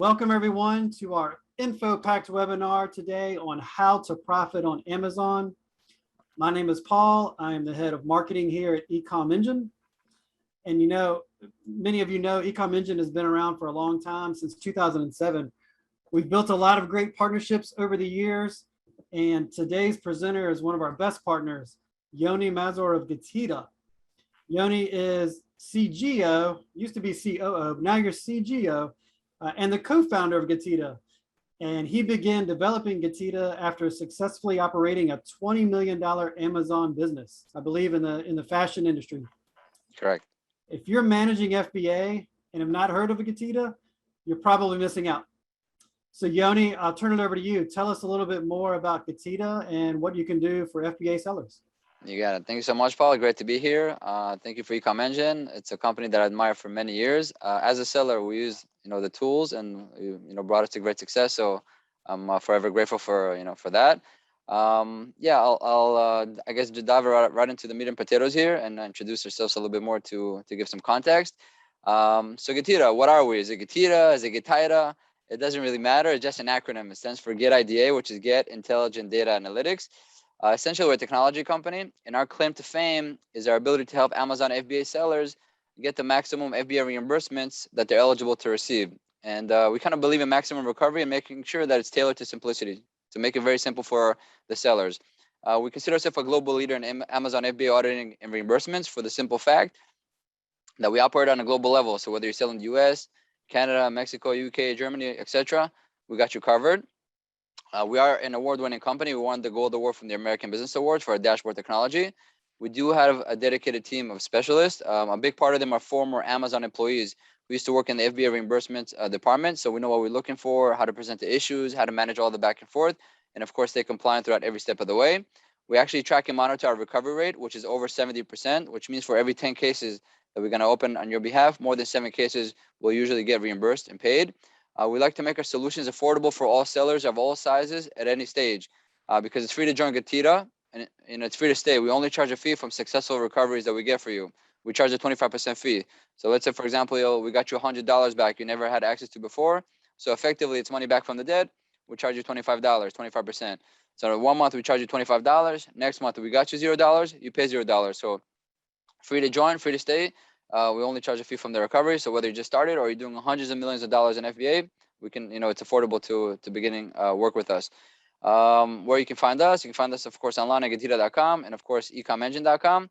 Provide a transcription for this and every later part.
Welcome everyone to our info-packed webinar today on how to profit on Amazon. My name is Paul. I am the head of marketing here at eComEngine. And you know, many of you know eComEngine has been around for a long time, since 2007. We've built a lot of great partnerships over the years. And today's presenter is one of our best partners, Yoni Mazur of GETIDA. Yoni is CGO, used to be COO, but now you're CGO. And the co-founder of GETIDA. And he began developing GETIDA after successfully operating a $20 million Amazon business, I believe in the fashion industry. Correct. If you're managing FBA and have not heard of a GETIDA, you're probably missing out. So Yoni, I'll turn it over to you. Tell us a little bit more about GETIDA and what you can do for FBA sellers. You got it. Thank you so much, Paul. Great to be here. Thank you for eComEngine. It's a company that I admire for many years. As a seller, we use the tools, and brought us to great success. So I'm forever grateful for for that. Yeah, I'll I guess just dive right into the meat and potatoes here and introduce ourselves a little bit more to give some context. So GETIDA, what are we? Is it GETIDA? Is it GETIDA? It doesn't really matter. It's just an acronym. It stands for GETIDA, which is Get Intelligent Data Analytics. Essentially, we're a technology company, and our claim to fame is our ability to help Amazon FBA sellers get the maximum FBA reimbursements that they're eligible to receive. And we kind of believe in maximum recovery and making sure that it's tailored to simplicity, to make it very simple for the sellers. We consider ourselves a global leader in Amazon FBA auditing and reimbursements for the simple fact that we operate on a global level. So whether you're selling the US, Canada, Mexico, UK, Germany, etc., we got you covered. We are an award-winning company. We won the Gold Award from the American Business Awards for our dashboard technology. We do have a dedicated team of specialists. A big part of them are former Amazon employees who used to work in the FBA reimbursements department. So we know what we're looking for, how to present the issues, how to manage all the back and forth, and of course, stay compliant throughout every step of the way. We actually track and monitor our recovery rate, which is over 70%, which means for every 10 cases that we're going to open on your behalf, more than 7 cases will usually get reimbursed and paid. We like to make our solutions affordable for all sellers of all sizes at any stage because it's free to join GETIDA and it's free to stay. We only charge a fee from successful recoveries that we get for you. We charge a 25% fee. So let's say, for example, we got you $100 back you never had access to before. So effectively, it's money back from the dead. We charge you $25, 25%. So in 1 month, we charge you $25. Next month, we got you $0. You pay $0. So free to join, free to stay. We only charge a fee from the recovery. So whether you just started or you're doing hundreds of millions of dollars in FBA, we can, it's affordable to beginning work with us. Where you can find us, of course, online at GETIDA.com and, of course, eComEngine.com.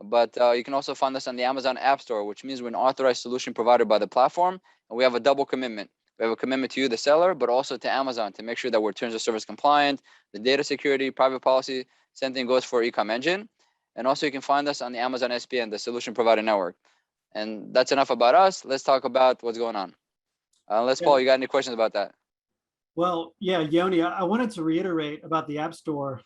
But you can also find us on the Amazon App Store, which means we're an authorized solution provided by the platform. And we have a double commitment. We have a commitment to you, the seller, but also to Amazon to make sure that we're terms of service compliant, the data security, private policy. Same thing goes for eComEngine. And also you can find us on the Amazon SPN, the Solution Provider Network. And that's enough about us. Let's talk about what's going on. Paul, you got any questions about that? Well, yeah, Yoni, I wanted to reiterate about the App Store.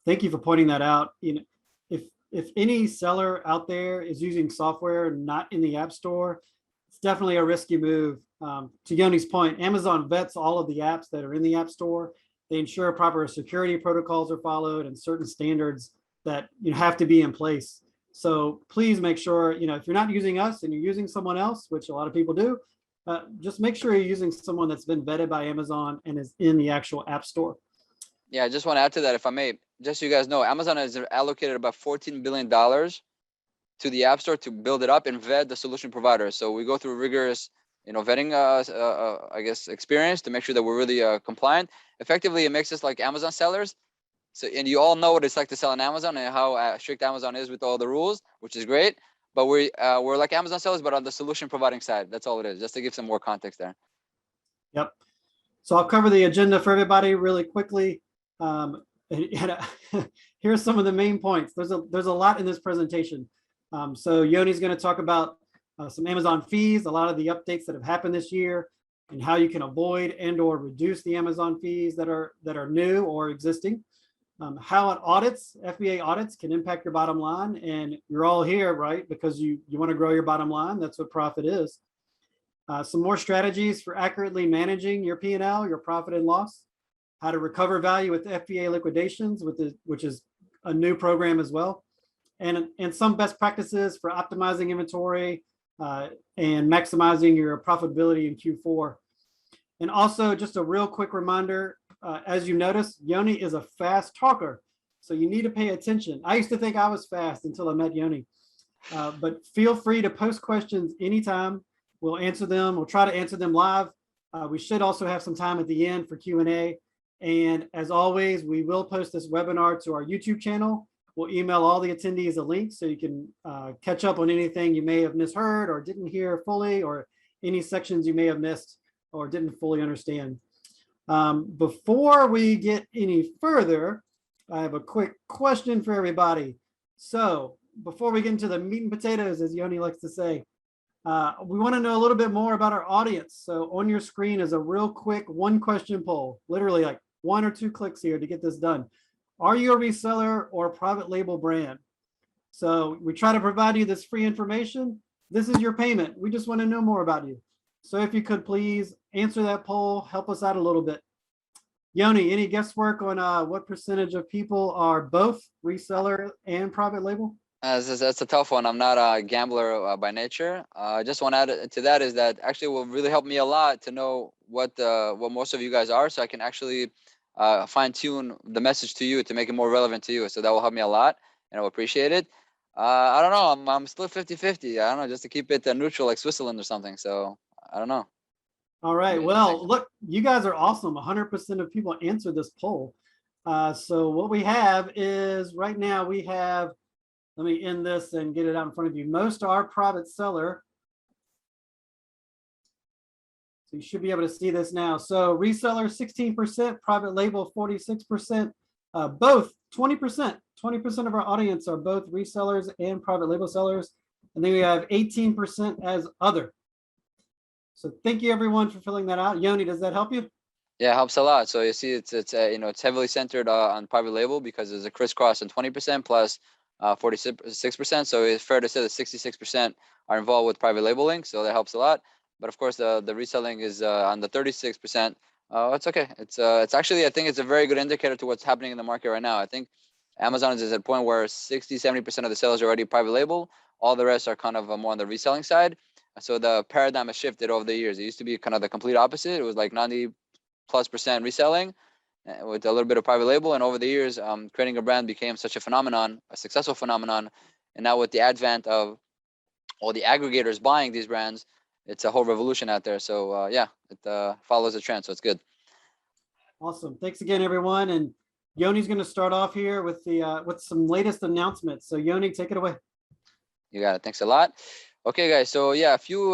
Thank you for pointing that out. If any seller out there is using software not in the App Store, it's definitely a risky move. To Yoni's point, Amazon vets all of the apps that are in the App Store. They ensure proper security protocols are followed and certain standards that have to be in place. So please make sure, if you're not using us and you're using someone else, which a lot of people do, just make sure you're using someone that's been vetted by Amazon and is in the actual App Store. Yeah, I just want to add to that, if I may, just so you guys know, Amazon has allocated about $14 billion to the App Store to build it up and vet the solution providers. So we go through rigorous, vetting, I guess, experience to make sure that we're really compliant. Effectively, it makes us like Amazon sellers. So, and you all know what it's like to sell on Amazon and how strict Amazon is with all the rules, which is great. But we're like Amazon sellers, but on the solution providing side. That's all it is, just to give some more context there. Yep. So I'll cover the agenda for everybody really quickly. Here's some of the main points. There's a lot in this presentation. So Yoni's going to talk about some Amazon fees, a lot of the updates that have happened this year, and how you can avoid and/or reduce the Amazon fees that are new or existing. How FBA audits can impact your bottom line. And you're all here, right? Because you want to grow your bottom line. That's what profit is. Some more strategies for accurately managing your P&L, your profit and loss. How to recover value with FBA Liquidations, which is a new program as well. And some best practices for optimizing inventory and maximizing your profitability in Q4. And also just a real quick reminder, as you notice, Yoni is a fast talker. So you need to pay attention. I used to think I was fast until I met Yoni. But feel free to post questions anytime. We'll answer them. We'll try to answer them live. We should also have some time at the end for Q&A. And as always, we will post this webinar to our YouTube channel. We'll email all the attendees a link so you can catch up on anything you may have misheard or didn't hear fully, or any sections you may have missed or didn't fully understand. Before we get any further, I have a quick question for everybody. So before we get into the meat and potatoes, as Yoni likes to say, we want to know a little bit more about our audience. So on your screen is a real quick 1-question poll, literally like 1 or 2 clicks here to get this done. Are you a reseller or a private label brand? So we try to provide you this free information. This is your payment. We just want to know more about you. So if you could please answer that poll, help us out a little bit. Yoni, any guesswork on what percentage of people are both reseller and private label? That's a tough one. I'm not a gambler by nature. Just want to add to that is that actually will really help me a lot to know what most of you guys are, so I can actually fine tune the message to you to make it more relevant to you. So that will help me a lot, and I will appreciate it. I don't know. I'm still 50-50. I don't know, just to keep it neutral like Switzerland or something. So I don't know. All right. Well, look, you guys are awesome. 100% of people answered this poll. So what we have is right now we have, let me end this and get it out in front of you. Most are private seller. So you should be able to see this now. So reseller 16%, private label 46%, both 20%. 20% of our audience are both resellers and private label sellers. And then we have 18% as other. So thank you everyone for filling that out. Yoni, does that help you? Yeah, it helps a lot. So you see, it's it's heavily centered on private label because there's a crisscross on 20% plus 46%. So it's fair to say that 66% are involved with private labeling. So that helps a lot. But of course, the reselling is on the 36%. It's okay. It's actually, I think it's a very good indicator to what's happening in the market right now. I think Amazon is at a point where 60-70% of the sales are already private label. All the rest are kind of more on the reselling side. So the paradigm has shifted over the years. It used to be kind of the complete opposite. It was like 90+% reselling with a little bit of private label. And over the years, creating a brand became such a phenomenon, a successful phenomenon. And now with the advent of all the aggregators buying these brands, it's a whole revolution out there. So yeah, it follows the trend. So it's good. Awesome. Thanks again, everyone. And Yoni's going to start off here with the with some latest announcements. So Yoni, take it away. You got it. Thanks a lot. Okay, guys. So yeah, a few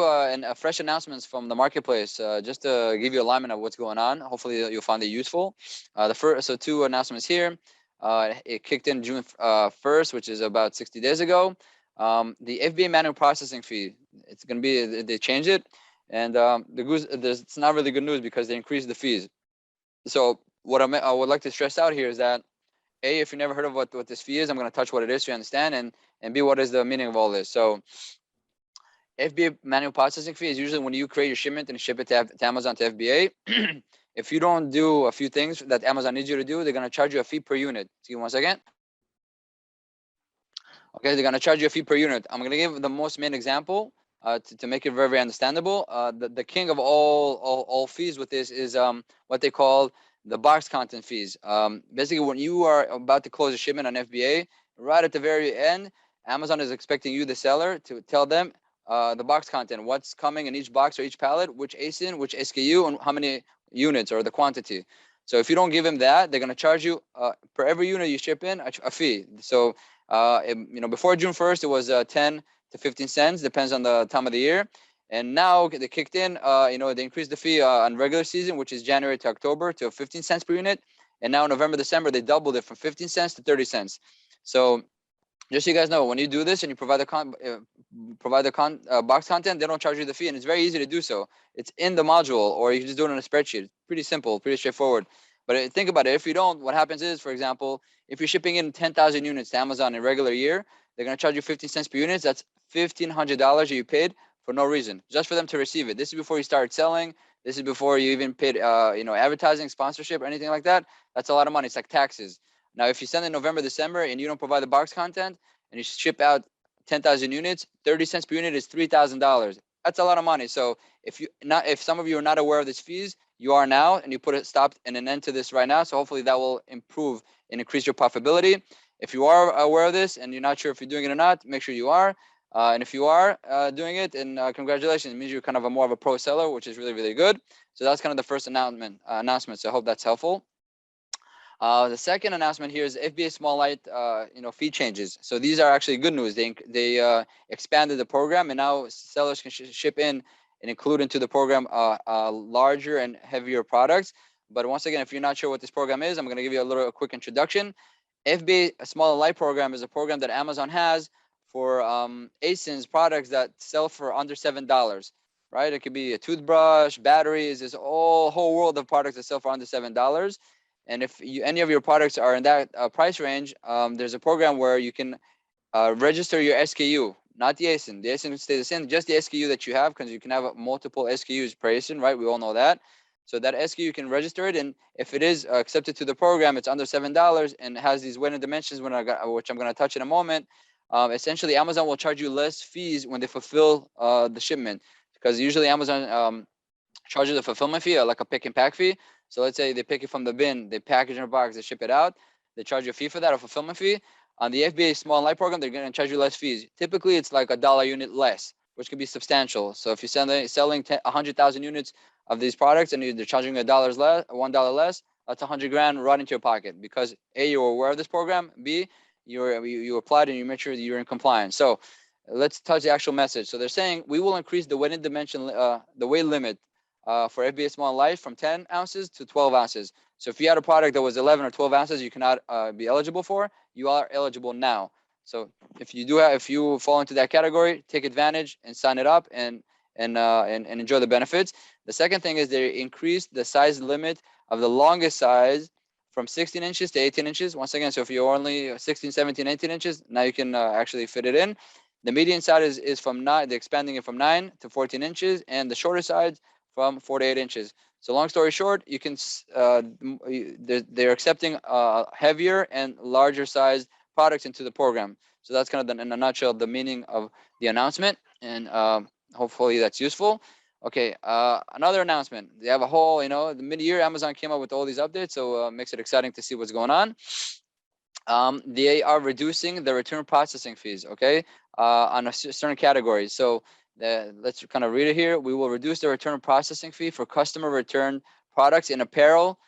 fresh announcements from the marketplace, just to give you alignment of what's going on. Hopefully, you'll find it useful. So 2 announcements here. It kicked in June 1st, which is about 60 days ago. The FBA manual processing fee. It's going to be, they changed it, and it's not really good news because they increased the fees. So what I would like to stress out here is that A, if you never heard of what this fee is, I'm going to touch what it is so you understand, and B, what is the meaning of all this. So FBA manual processing fee is usually when you create your shipment and ship it to Amazon to FBA. If you don't do a few things that Amazon needs you to do, they're going to charge you a fee per unit. Excuse me 1 second. Okay, they're going to charge you a fee per unit. I'm going to give the most main example to make it very, very understandable. The king of all fees with this is what they call the box content fees. Basically, when you are about to close a shipment on FBA, right at the very end, Amazon is expecting you, the seller, to tell them the box content, what's coming in each box or each pallet, which ASIN, which SKU, and how many units or the quantity. So if you don't give them that, they're going to charge you per every unit you ship in a fee. So before June 1st, it was 10 to 15 cents, depends on the time of the year. And now they kicked in, they increased the fee on regular season, which is January to October, to 15 cents per unit. And now November, December, they doubled it from 15 cents to 30 cents. So just so you guys know, when you do this and you provide the box content, they don't charge you the fee, and it's very easy to do so. It's in the module, or you can just do it on a spreadsheet. It's pretty simple, pretty straightforward. But think about it. If you don't, what happens is, for example, if you're shipping in 10,000 units to Amazon in a regular year, they're going to charge you 15 cents per unit. That's $1,500 that you paid for no reason, just for them to receive it. This is before you start selling. This is before you even paid, advertising, sponsorship, or anything like that. That's a lot of money. It's like taxes. Now, if you send in November, December, and you don't provide the box content, and you ship out 10,000 units, 30 cents per unit is $3,000. That's a lot of money. So if some of you are not aware of these fees, you are now, and you put a stop and an end to this right now. So hopefully that will improve and increase your profitability. If you are aware of this and you're not sure if you're doing it or not, make sure you are. And if you are doing it, and congratulations, it means you're kind of more of a pro seller, which is really, really good. So that's kind of the first announcement. So I hope that's helpful. The second announcement here is FBA Small Light, fee changes. So these are actually good news. They expanded the program, and now sellers can ship in and include into the program larger and heavier products. But once again, if you're not sure what this program is, I'm going to give you a quick introduction. FBA Small and Light program is a program that Amazon has for ASINs products that sell for under $7. Right? It could be a toothbrush, batteries. There's a whole world of products that sell for under $7. And if any of your products are in that price range, there's a program where you can register your SKU, not the ASIN. The ASIN stays the same, just the SKU that you have, because you can have multiple SKUs per ASIN, right? We all know that. So that SKU, you can register it, and if it is accepted to the program, it's under $7 and has these weighted dimensions, which I'm going to touch in a moment. Essentially, Amazon will charge you less fees when they fulfill the shipment, because usually Amazon charges a fulfillment fee, like a pick and pack fee. So let's say they pick it from the bin, they package in a box, they ship it out. They charge you a fee for that, a fulfillment fee. On the FBA Small and Light program, they're going to charge you less fees. Typically, it's like $1 unit less, which could be substantial. So if you're selling 100,000 units of these products and they're charging $1 less, that's 100 grand right into your pocket, because A, you're aware of this program. B, you applied and you make sure that you're in compliance. So let's touch the actual message. So they're saying we will increase the weight dimension, the weight limit for FBA Small and Light from 10 ounces to 12 ounces. So if you had a product that was 11 or 12 ounces, you cannot be eligible for. You are eligible now. So if you fall into that category, take advantage and sign it up and enjoy the benefits. The second thing is they increased the size limit of the longest size from 16 inches to 18 inches. Once again, so if you're only 16, 17, 18 inches, now you can actually fit it in. The median size is from 9, they're expanding it from 9 to 14 inches, and the shorter size from 48 inches. So long story short, you can they're accepting heavier and larger sized products into the program. So that's kind of in a nutshell the meaning of the announcement, and hopefully that's useful. Okay, another announcement. They have a whole, the mid-year Amazon came up with all these updates, so makes it exciting to see what's going on. They are reducing the return processing fees, okay, on a certain categories. So let's kind of read it here. We will reduce the return processing fee for customer return products in apparel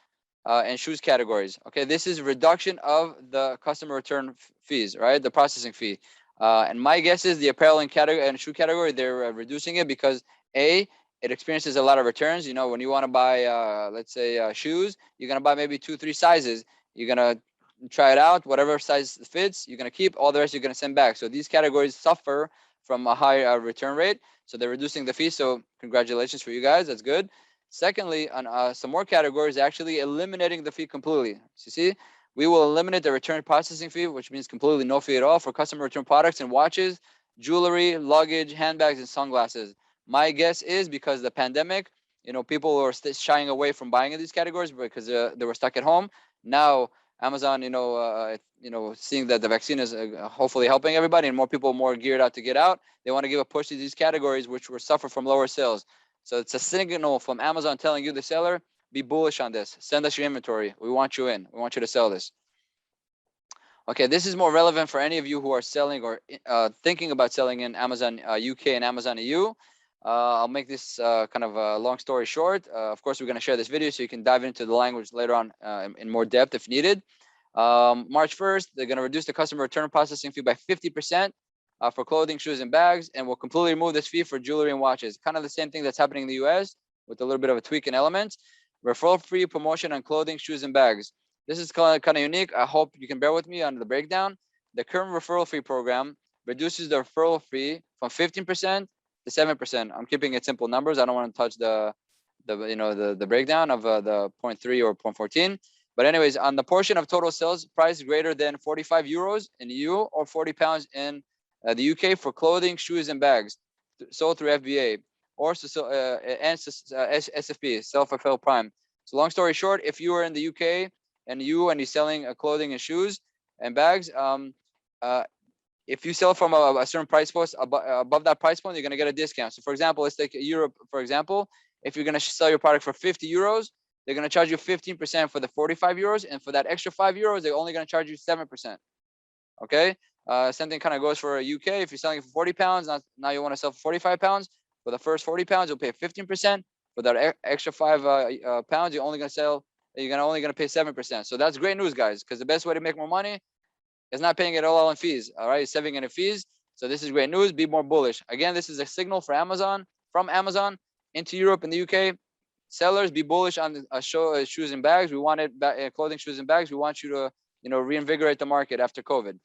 and shoes categories. Okay, this is reduction of the customer return fees, right? The processing fee. And my guess is the apparel and shoe category, they're reducing it because A, it experiences a lot of returns. When you want to buy, let's say, shoes, you're going to buy maybe 2-3 sizes. You're going to try it out, whatever size fits, you're going to keep. All the rest you're going to send back. So these categories suffer from a high return rate. So they're reducing the fee. So congratulations for you guys. That's good. Secondly, on some more categories, actually eliminating the fee completely. So you see, we will eliminate the return processing fee, which means completely no fee at all for customer return products and watches, jewelry, luggage, handbags, and sunglasses. My guess is because of the pandemic, people were shying away from buying in these categories because they were stuck at home. Now Amazon, seeing that the vaccine is hopefully helping everybody and more people more geared out to get out, they want to give a push to these categories which will suffer from lower sales. So it's a signal from Amazon telling you, the seller, be bullish on this. Send us your inventory. We want you in. We want you to sell this. Okay, this is more relevant for any of you who are selling or thinking about selling in Amazon UK and Amazon EU. I'll make this kind of a long story short. Of course, we're going to share this video so you can dive into the language later on in more depth if needed. March 1st, they're going to reduce the customer return processing fee by 50% for clothing, shoes, and bags, and will completely remove this fee for jewelry and watches. Kind of the same thing that's happening in the US with a little bit of a tweak in elements. Referral-free promotion on clothing, shoes, and bags. This is kind of unique. I hope you can bear with me on the breakdown. The current referral fee program reduces the referral fee from 15% to 7%. I'm keeping it simple numbers. I don't want to touch the breakdown of the 0.3 or 0.14. But anyways, on the portion of total sales price greater than 45 euros in the EU or 40 pounds in the UK for clothing, shoes, and bags sold through FBA or SFP, self-fulfilled prime. So long story short, if you are in the UK and you're selling clothing and shoes and bags, if you sell from a certain price point above that price point, you're going to get a discount. So for example, let's take Europe, for example. If you're going to sell your product for 50 euros, they're going to charge you 15% for the 45 euros. And for that extra 5 euros, they're only going to charge you 7%. Okay. Same thing kind of goes for UK. If you're selling it for 40 pounds, now you want to sell for 45 pounds. For the first 40 pounds, you'll pay 15%. For that extra 5 pounds, you're only going to pay 7%. So that's great news, guys, because the best way to make more money is not paying it all in fees. All right. It's saving it in fees. So this is great news. Be more bullish. Again, this is a signal for Amazon, from Amazon into Europe and the UK. Sellers, be bullish on shoes and bags. We want it clothing, shoes and bags. We want you to, reinvigorate the market after COVID.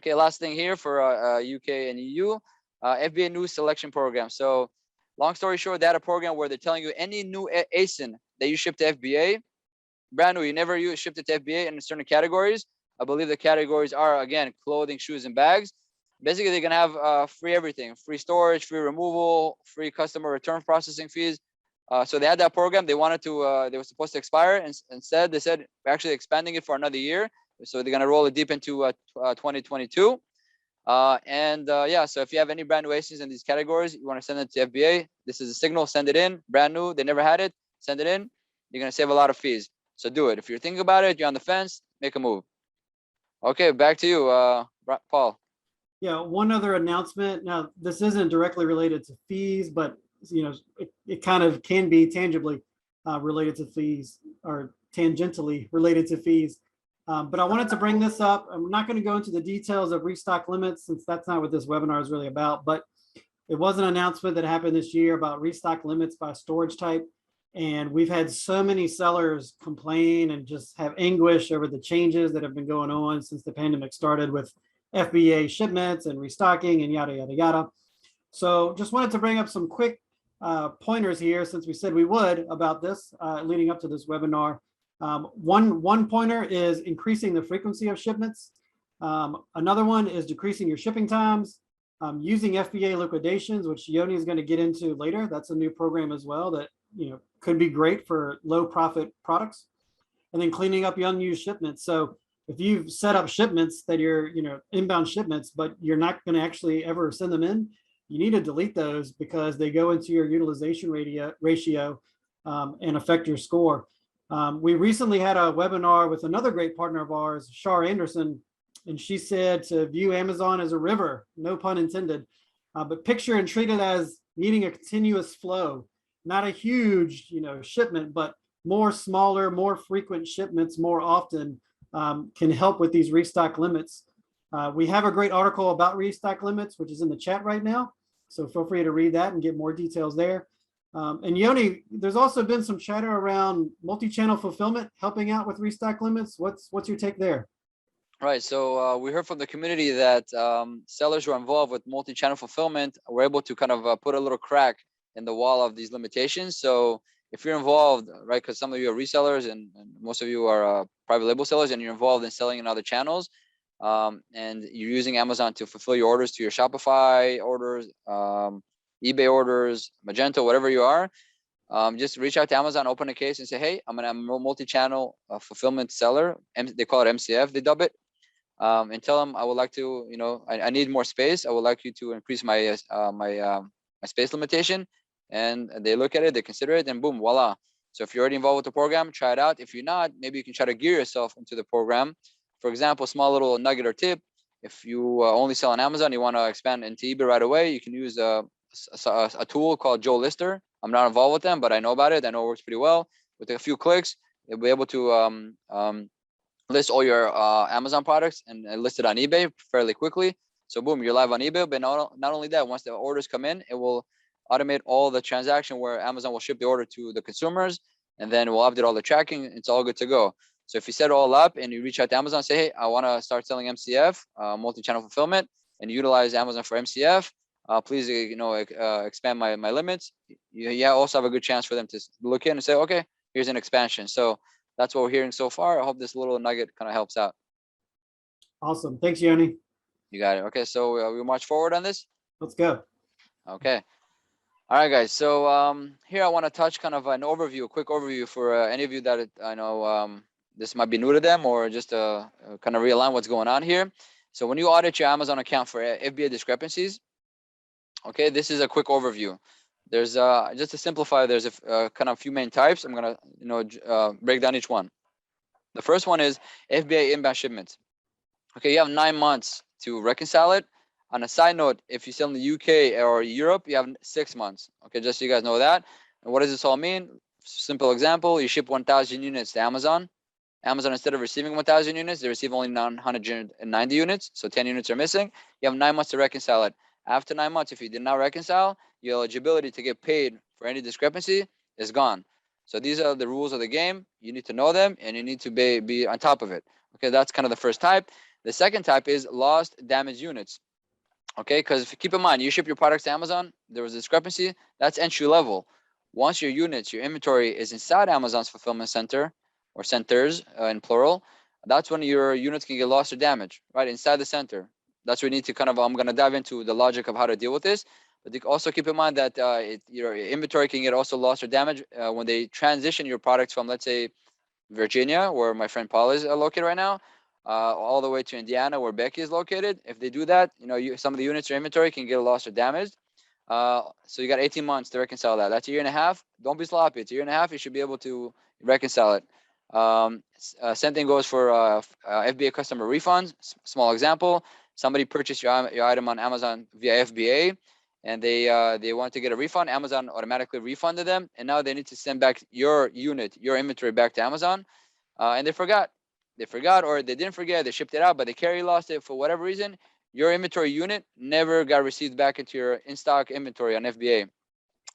Okay, last thing here for UK and EU, FBA new selection program. So long story short, that a program where they're telling you any new ASIN that you ship to FBA, brand new, you never shipped it to FBA in certain categories. I believe the categories are, again, clothing, shoes, and bags. Basically, they're going to have free everything, free storage, free removal, free customer return processing fees. So they had that program. They wanted to, they were supposed to expire. And instead, they said, we're actually expanding it for another year. So they're going to roll it deep into 2022. Yeah, so if you have any brand new ASINs in these categories, you want to send it to FBA. This is a signal. Send it in. Brand new. They never had it. Send it in. You're going to save a lot of fees. So do it. If you're thinking about it, you're on the fence, make a move. Okay, back to you, Paul. Yeah, one other announcement. Now, this isn't directly related to fees, but it kind of can be tangibly related to fees, or tangentially related to fees. But I wanted to bring this up. I'm not going to go into the details of restock limits, since that's not what this webinar is really about. But it was an announcement that happened this year about restock limits by storage type. And we've had so many sellers complain and just have anguish over the changes that have been going on since the pandemic started, with FBA shipments and restocking and yada, yada, yada. So just wanted to bring up some quick pointers here, since we said we would, about this leading up to this webinar. One pointer is increasing the frequency of shipments. Another one is decreasing your shipping times, using FBA liquidations, which Yoni is going to get into later. That's a new program as well that could be great for low profit products. And then cleaning up your unused shipments. So if you've set up shipments that you're, inbound shipments, but you're not going to actually ever send them in, you need to delete those, because they go into your utilization ratio and affect your score. We recently had a webinar with another great partner of ours, Shar Anderson, and she said to view Amazon as a river, no pun intended, but picture and treat it as needing a continuous flow, not a huge, shipment, but more smaller, more frequent shipments more often can help with these restock limits. We have a great article about restock limits, which is in the chat right now. So feel free to read that and get more details there. And Yoni, there's also been some chatter around multi-channel fulfillment helping out with restock limits. What's your take there? Right. So we heard from the community that sellers who are involved with multi-channel fulfillment were able to kind of put a little crack in the wall of these limitations. So if you're involved, right, because some of you are resellers and most of you are private label sellers, and you're involved in selling in other channels, and you're using Amazon to fulfill your orders to your Shopify orders, eBay orders, Magento, whatever you are, just reach out to Amazon, open a case and say, hey, I'm a multi-channel fulfillment seller. They call it MCF, they dub it. And tell them I would like to, I need more space. I would like you to increase my my space limitation. And they look at it, they consider it, and boom, voila. So if you're already involved with the program, try it out. If you're not, maybe you can try to gear yourself into the program. For example, small little nugget or tip: if you only sell on Amazon, you want to expand into eBay right away, you can use a tool called Joe Lister. I'm not involved with them, but I know about it. I know it works pretty well. With a few clicks, you'll be able to list all your Amazon products and list it on eBay fairly quickly. So boom, you're live on eBay. But not only that, once the orders come in, it will automate all the transaction where Amazon will ship the order to the consumers, and then we'll update all the tracking. It's all good to go. So if you set it all up and you reach out to Amazon, say, hey, I want to start selling MCF, multi-channel fulfillment, and utilize Amazon for MCF, please, expand my limits. You also have a good chance for them to look in and say, okay, here's an expansion. So that's what we're hearing so far. I hope this little nugget kind of helps out. Awesome. Thanks, Yoni. You got it. Okay, so we march forward on this. Let's go. Okay. All right, guys. So here I want to touch kind of an overview, a quick overview for any of you that I know this might be new to them, or just kind of realign what's going on here. So when you audit your Amazon account for FBA discrepancies, okay, this is a quick overview. There's just to simplify, there's a kind of few main types. I'm gonna break down each one. The first one is FBA inbound shipments. Okay, you have 9 months to reconcile it. On a side note, if you sell in the UK or Europe, you have 6 months. Okay, just so you guys know that. And what does this all mean? Simple example, you ship 1,000 units to Amazon. Amazon, instead of receiving 1,000 units, they receive only 990 units. So 10 units are missing. You have 9 months to reconcile it. After 9 months, if you did not reconcile, your eligibility to get paid for any discrepancy is gone. So these are the rules of the game. You need to know them and you need to be on top of it. Okay, that's kind of the first type. The second type is lost, damaged units. Okay, because keep in mind, you ship your products to Amazon, there was a discrepancy, that's entry level. Once your units, your inventory is inside Amazon's fulfillment center or centers in plural, that's when your units can get lost or damaged, right? Inside the center. That's where we need to kind of, I'm going to dive into the logic of how to deal with this. But also keep in mind that your inventory can get also lost or damaged when they transition your products from, let's say, Virginia, where my friend Paul is located right now, all the way to Indiana, where Becky is located. If they do that, some of the units or inventory can get lost or damaged. So you got 18 months to reconcile that. That's a year and a half. Don't be sloppy. It's a year and a half. You should be able to reconcile it. Same thing goes for FBA customer refunds. Small example: somebody purchased your item on Amazon via FBA, and they want to get a refund. Amazon automatically refunded them, and now they need to send back your unit, your inventory back to Amazon, and they forgot. They forgot, or they didn't forget. They shipped it out, but they carry lost it for whatever reason. Your inventory unit never got received back into your in-stock inventory on FBA.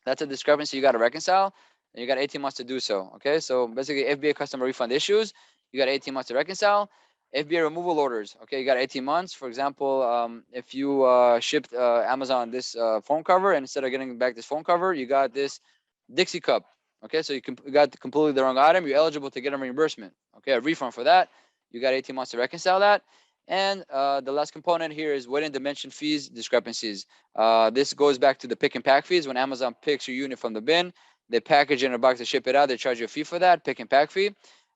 That's a discrepancy you got to reconcile, and you got 18 months to do so. Okay, so basically FBA customer refund issues, you got 18 months to reconcile. FBA removal orders, okay, you got 18 months. For example, if you shipped Amazon this phone cover, and instead of getting back this phone cover, you got this Dixie cup. Okay, so you got completely the wrong item. You're eligible to get a reimbursement. Okay, a refund for that. You got 18 months to reconcile that. And the last component here is weight and dimension fees discrepancies. This goes back to the pick and pack fees. When Amazon picks your unit from the bin, they package it in a box to ship it out. They charge you a fee for that, pick and pack fee.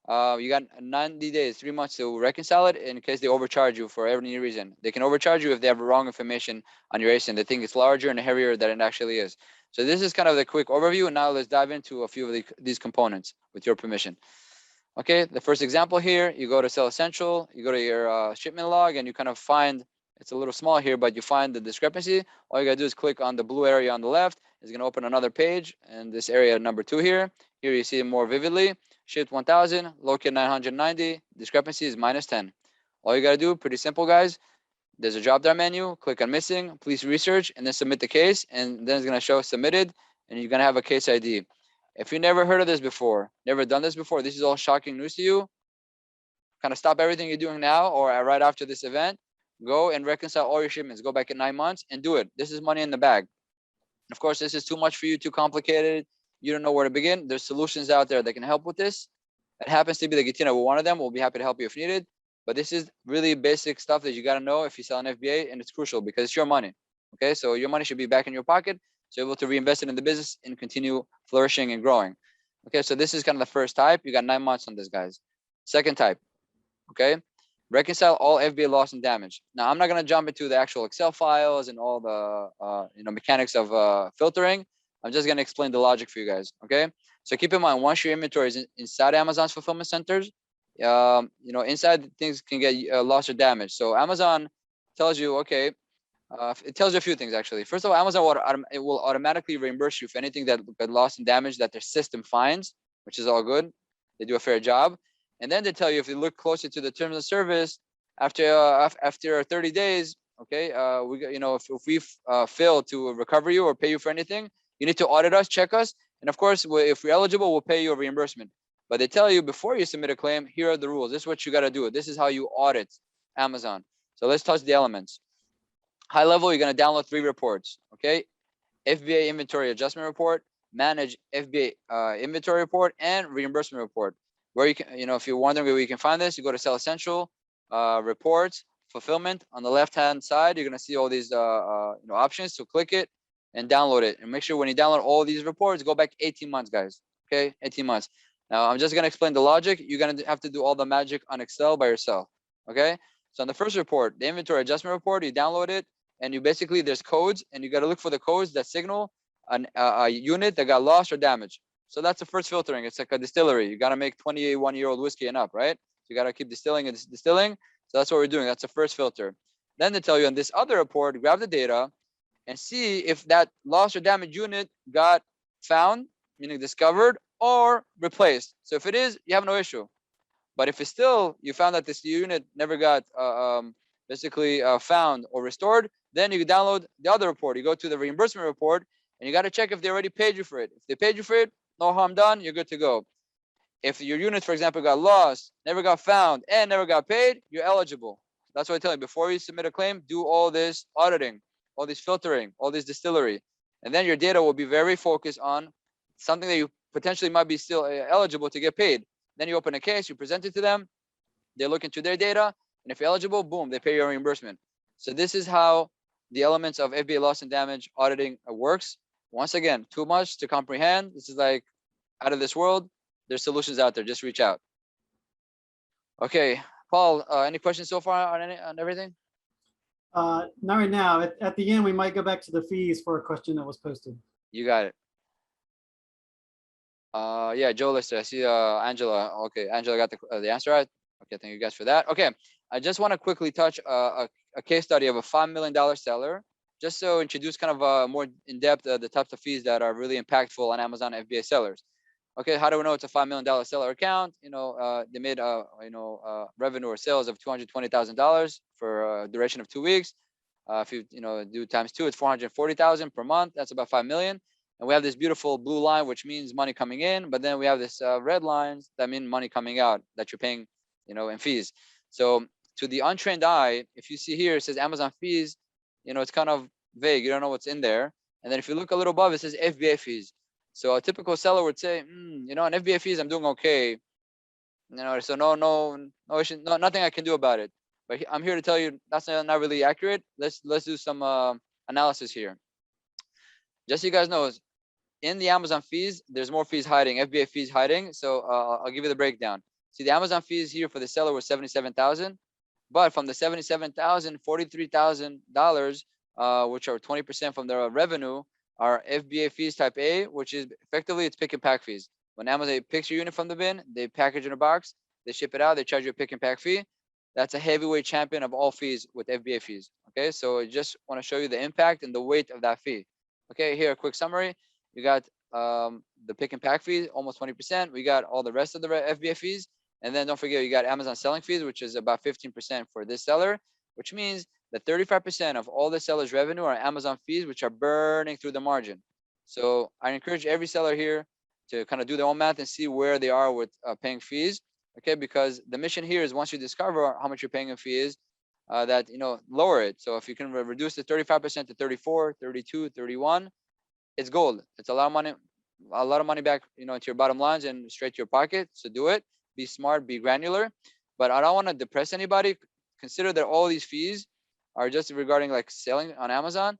You got 90 days, 3 months to reconcile it in case they overcharge you for any reason. They can overcharge you if they have wrong information on your ASIN. They think it's larger and heavier than it actually is. So this is kind of the quick overview. And now let's dive into a few of these components with your permission. Okay, the first example here, you go to Sell Essential, you go to your shipment log, and you kind of find, it's a little small here, but you find the discrepancy. All you gotta do is click on the blue area on the left. It's gonna open another page, and this area number 2 here. Here you see it more vividly. Shipped 1,000, located 990, discrepancy is -10. All you gotta do, pretty simple, guys. There's a drop down menu, click on missing, please research, and then submit the case, and then it's gonna show submitted, and you're gonna have a case ID. If you never heard of this before, never done this before, this is all shocking news to you, kind of stop everything you're doing now or right after this event, go and reconcile all your shipments, go back in 9 months and do it. This is money in the bag. Of course, this is too much for you, too complicated. You don't know where to begin. There's solutions out there that can help with this. It happens to be the GETIDA. We're one of them. We'll be happy to help you if needed. But this is really basic stuff that you got to know if you sell an FBA, and it's crucial because it's your money. Okay, so your money should be back in your pocket, so you're able to reinvest it in the business and continue flourishing and growing. Okay, so this is kind of the first type. You got 9 months on this, guys. Second type, okay, reconcile all FBA loss and damage. Now, I'm not going to jump into the actual Excel files and all the mechanics of filtering. I'm just going to explain the logic for you guys. Okay, so keep in mind, once your inventory is inside Amazon's fulfillment centers, inside things can get lost or damaged. So Amazon tells you, okay, it tells you a few things actually. First of all, Amazon will automatically reimburse you for anything that got lost and damaged that their system finds, which is all good. They do a fair job. And then they tell you, if you look closer to the terms of service, after 30 days, okay, if we fail to recover you or pay you for anything, you need to audit us, check us, and of course, if we're eligible, we'll pay you a reimbursement. But they tell you before you submit a claim, here are the rules. This is what you got to do. This is how you audit Amazon. So let's touch the elements. High level, you're going to download 3 reports, okay? FBA inventory adjustment report, manage FBA inventory report, and reimbursement report. Where you can, if you're wondering where you can find this, you go to Sell Essential, reports, fulfillment. On the left-hand side, you're going to see all these options. So click it and download it. And make sure when you download all these reports, go back 18 months, guys. Okay, 18 months. Now, I'm just going to explain the logic. You're going to have to do all the magic on Excel by yourself. Okay, so on the first report, the inventory adjustment report, you download it. And you basically, there's codes, and you got to look for the codes that signal a unit that got lost or damaged. So that's the first filtering. It's like a distillery. You got to make 21-year-old whiskey and up, right? So you got to keep distilling and distilling. So that's what we're doing. That's the first filter. Then they tell you on this other report, grab the data and see if that lost or damaged unit got found, meaning discovered, or replaced. So if it is, you have no issue. But if it's still, you found that this unit never got basically found or restored, then you download the other report. You go to the reimbursement report and you got to check if they already paid you for it. If they paid you for it, no harm done, you're good to go. If your unit, for example, got lost, never got found, and never got paid, you're eligible. That's what I tell you. Before you submit a claim, do all this auditing, all this filtering, all this distillery. And then your data will be very focused on something that you potentially might be still eligible to get paid. Then you open a case, you present it to them, they look into their data, and if you're eligible, boom, they pay your reimbursement. So this is how the elements of FBA loss and damage auditing works. Once again, too much to comprehend. This is like out of this world. There's solutions out there. Just reach out. Okay, Paul, any questions so far on everything? Not right now. At the end, we might go back to the fees for a question that was posted. You got it. Yeah, Joe Lister. I see Angela. Okay, Angela got the answer right. Okay, thank you guys for that. Okay, I just want to quickly touch a case study of a $5 million seller, just so introduce kind of more in depth the types of fees that are really impactful on Amazon FBA sellers. Okay, how do we know it's a $5 million seller account? You know, they made revenue or sales of $220,000 for a duration of 2 weeks. If you do times 2, it's 440,000 per month. That's about 5 million. And we have this beautiful blue line, which means money coming in, but then we have this red lines that mean money coming out that you're paying, in fees. So to the untrained eye, if you see here, it says Amazon fees, it's kind of vague. You don't know what's in there. And then if you look a little above, it says FBA fees. So a typical seller would say, on FBA fees, I'm doing okay. So no issue, nothing I can do about it. But I'm here to tell you that's not really accurate. Let's do some analysis here. Just so you guys know, in the Amazon fees, there's more fees hiding, FBA fees hiding. So I'll give you the breakdown. See, the Amazon fees here for the seller was $77,000, but from the $77,000, $43,000, which are 20% from their revenue, are FBA fees type A, which is effectively it's pick and pack fees. When Amazon picks your unit from the bin, they package in a box, they ship it out, they charge you a pick and pack fee. That's a heavyweight champion of all fees with FBA fees. Okay, so I just want to show you the impact and the weight of that fee. Okay, here a quick summary. You got the pick and pack fees, almost 20%. We got all the rest of the FBA fees. And then don't forget, you got Amazon selling fees, which is about 15% for this seller, which means that 35% of all the seller's revenue are Amazon fees, which are burning through the margin. So I encourage every seller here to kind of do their own math and see where they are with paying fees. Okay, because the mission here is once you discover how much you're paying in fees, that lower it. So if you can reduce the 35% to 34, 32, 31, it's gold. It's a lot of money back, into your bottom lines and straight to your pocket. So do it. Be smart, be granular. But I don't want to depress anybody. Consider that all these fees are just regarding like selling on Amazon.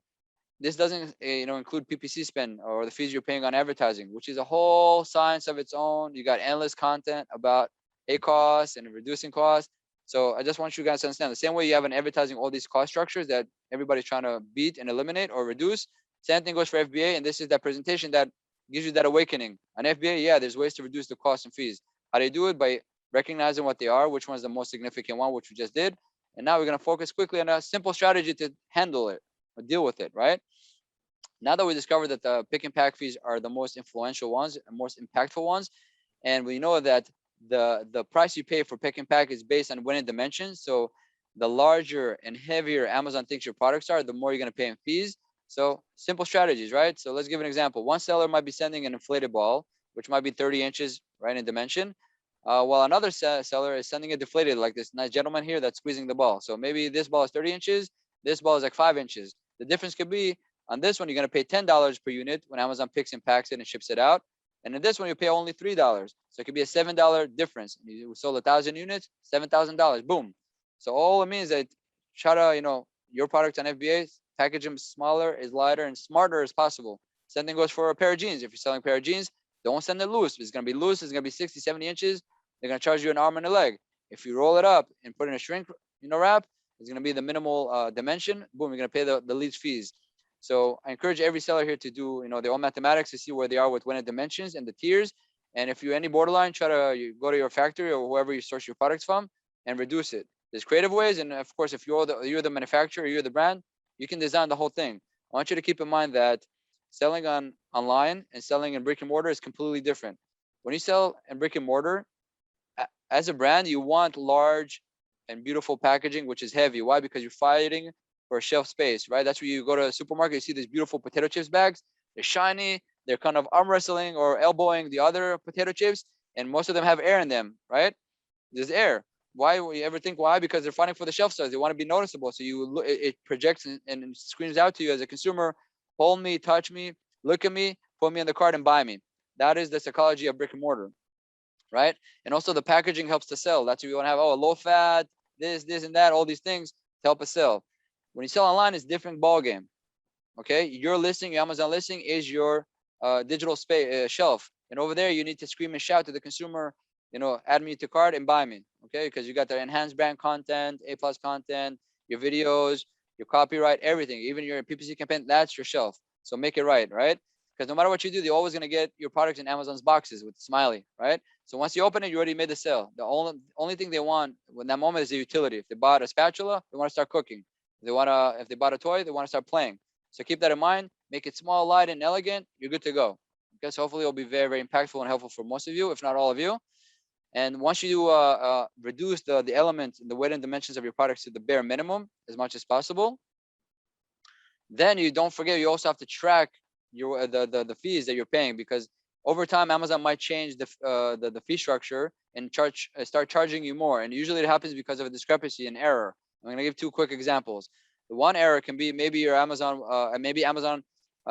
This doesn't include PPC spend or the fees you're paying on advertising, which is a whole science of its own. You got endless content about costs and reducing costs. So I just want you guys to understand the same way you have in advertising all these cost structures that everybody's trying to beat and eliminate or reduce. Same thing goes for FBA, and this is that presentation that gives you that awakening. On FBA, yeah, there's ways to reduce the costs and fees. How do you do it? By recognizing what they are, which one's the most significant one, which we just did. And now we're going to focus quickly on a simple strategy to handle it or deal with it, right? Now that we discovered that the pick and pack fees are the most influential ones and most impactful ones, and we know that the price you pay for pick and pack is based on winning dimensions. So the larger and heavier Amazon thinks your products are, the more you're going to pay in fees. So simple strategies, right? So let's give an example. One seller might be sending an inflated ball, which might be 30 inches, right, in dimension, while another seller is sending it deflated, like this nice gentleman here that's squeezing the ball. So maybe this ball is 30 inches, this ball is like 5 inches. The difference could be on this one, you're going to pay $10 per unit when Amazon picks and packs it and ships it out. And in this one, you pay only $3. So it could be a $7 difference. You sold 1,000 units, $7,000, boom. So all it means is that try to, your products on FBA, package them smaller, as lighter and smarter as possible. Same thing goes for a pair of jeans. If you're selling a pair of jeans, don't send it loose. If it's going to be loose, it's going to be 60, 70 inches. They're going to charge you an arm and a leg. If you roll it up and put in a shrink, wrap, it's going to be the minimal dimension. Boom, you're going to pay the least fees. So I encourage every seller here to do, their own mathematics to see where they are with weighted dimensions and the tiers. And if you're any borderline, try to go to your factory or whoever you source your products from and reduce it. There's creative ways, and of course, if you're the manufacturer, you're the brand, you can design the whole thing. I want you to keep in mind that selling online and selling in brick and mortar is completely different. When you sell in brick and mortar, as a brand, you want large and beautiful packaging, which is heavy. Why? Because you're fighting for shelf space, right? That's where you go to a supermarket, you see these beautiful potato chips bags. They're shiny. They're kind of arm wrestling or elbowing the other potato chips, and most of them have air in them, right? There's air. Why? You ever think why? Because they're fighting for the shelf size. They want to be noticeable. So it projects and screams out to you as a consumer, hold me, touch me, look at me, put me in the cart and buy me. That is the psychology of brick and mortar, right? And also the packaging helps to sell. That's what we want to have. Oh, low fat, this and that, all these things to help us sell. When you sell online, it's different ball game. Okay, your listing, your Amazon listing is your digital space shelf, and over there you need to scream and shout to the consumer, add me to cart and buy me. Okay, because you got the enhanced brand content, A+ content, your videos, your copyright, everything, even your PPC campaign. That's your shelf. So make it right? Because no matter what you do, they're always gonna get your products in Amazon's boxes with smiley, right? So once you open it, you already made the sale. The only thing they want in that moment is the utility. If they bought a spatula, they want to start cooking. If they bought a toy, they want to start playing. So keep that in mind. Make it small, light, and elegant. You're good to go. Okay, so hopefully it'll be very, very impactful and helpful for most of you, if not all of you. And once you reduce the elements and the weight and dimensions of your products to the bare minimum as much as possible, then you don't forget you also have to track your the fees that you're paying, because over time Amazon might change the fee structure and start charging you more. And usually it happens because of a discrepancy and error. I'm gonna give 2 quick examples. The one error can be maybe Amazon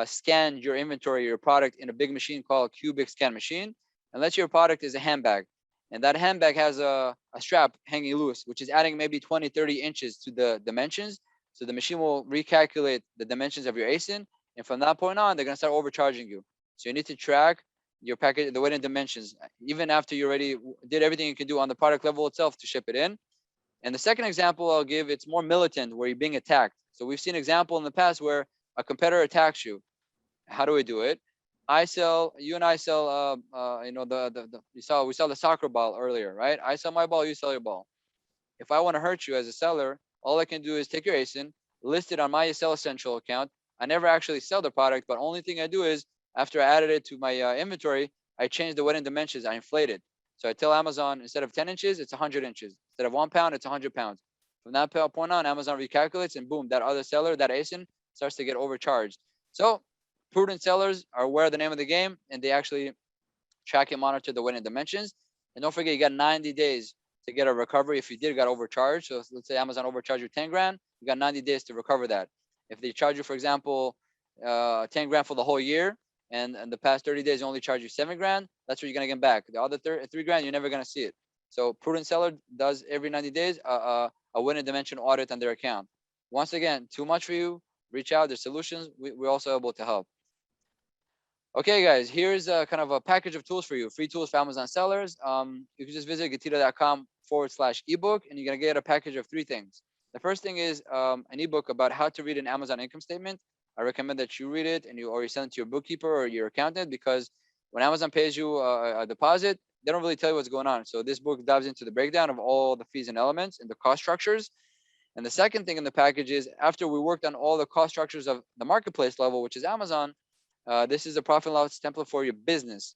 scanned your inventory, your product in a big machine called cubic scan machine. And let's say your product is a handbag, and that handbag has a strap hanging loose, which is adding maybe 20, 30 inches to the dimensions. So the machine will recalculate the dimensions of your ASIN, and from that point on, they're gonna start overcharging you. So you need to track your package, the weight and dimensions, even after you already did everything you can do on the product level itself to ship it in. And the second example I'll give, it's more militant, where you're being attacked. So we've seen an example in the past where a competitor attacks you. How do we do it? You and I sell, we saw the soccer ball earlier, right? I sell my ball, you sell your ball. If I want to hurt you as a seller, all I can do is take your ASIN, list it on my Sell Essential account. I never actually sell the product, but only thing I do is after I added it to my inventory, I change the weight and dimensions, I inflate it. So I tell Amazon, instead of 10 inches, it's 100 inches. Instead of 1 pound, it's 100 pounds. From that point on, Amazon recalculates, and boom, that other seller, that ASIN, starts to get overcharged. So prudent sellers are aware of the name of the game, and they actually track and monitor the weight and dimensions. And don't forget, you got 90 days to get a recovery if you got overcharged. So let's say Amazon overcharged you 10 grand, you got 90 days to recover that. If they charge you, for example, 10 grand for the whole year, and the past 30 days only charge you 7 grand, that's what you're gonna get back. The other 3 grand, you're never gonna see it. So prudent seller does every 90 days a weight and dimension audit on their account. Once again, too much for you, reach out. There's solutions. We're also able to help. Okay, guys, here's a kind of a package of tools for you. Free tools for Amazon sellers. You can just visit getida.com/ebook, and you're gonna get a package of 3 things. The first thing is an ebook about how to read an Amazon income statement. I recommend that you read it and you send it to your bookkeeper or your accountant, because when Amazon pays you a deposit, they don't really tell you what's going on. So this book dives into the breakdown of all the fees and elements and the cost structures. And the second thing in the package is, after we worked on all the cost structures of the marketplace level, which is Amazon, this is a profit and loss template for your business.